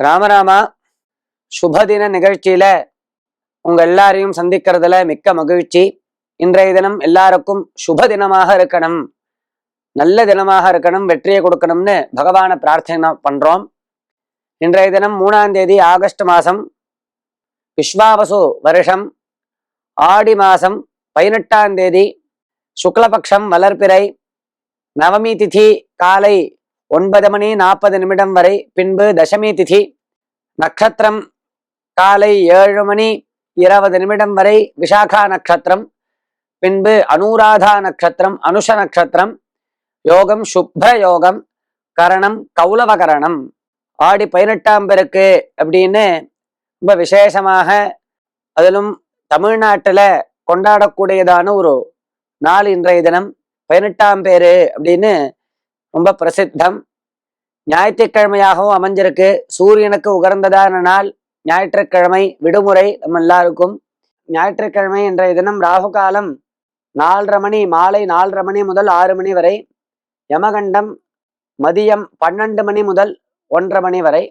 ராமராமா, சுபதின நிகழ்ச்சியில உங்க எல்லாரையும் சந்திக்கிறதுல மிக்க மகிழ்ச்சி. இன்றைய தினம் எல்லாருக்கும் சுப தினமாக இருக்கணும், நல்ல தினமாக இருக்கணும், வெற்றியை கொடுக்கணும்னு பகவானை பிரார்த்தனை பண்றோம். இன்றைய தினம் 3ஆம் தேதி ஆகஸ்ட் மாசம், விஸ்வாவசு வருஷம், ஆடி மாசம் 18ஆம் தேதி, சுக்லபக்ஷம் வளர்பிறை, நவமி திதி காலை 9:40 வரை, பின்பு தசமி திதி, நட்சத்திரம் காலை 7:20 வரை விசாகா நட்சத்திரம், பின்பு அனுராதா நட்சத்திரம், அனுஷ நட்சத்திரம், யோகம் சுப்ர யோகம், கரணம் கௌலவகரணம். ஆடி 18ஆம் பெருக்கு அப்படின்னு ரொம்ப விசேஷமாக, அதிலும் தமிழ்நாட்டில் கொண்டாடக்கூடியதான ஒரு நாள் இன்றைய தினம் 18ஆம் பேரு அப்படின்னு ரொம்ப பிரசித்தம். ஞாயிற்றுக்கிழமையாகவும் அமைஞ்சிருக்கு. சூரியனுக்கு உகர்ந்ததான நாள் ஞாயிற்றுக்கிழமை, விடுமுறை நம்ம எல்லாருக்கும். ஞாயிற்றுக்கிழமை இன்றைய தினம் ராகு காலம் 4:30 மணி, மாலை 4:30 மணி முதல் 6 மணி வரை. யமகண்டம் மதியம் 12 மணி முதல் 1:30 மணி வரை.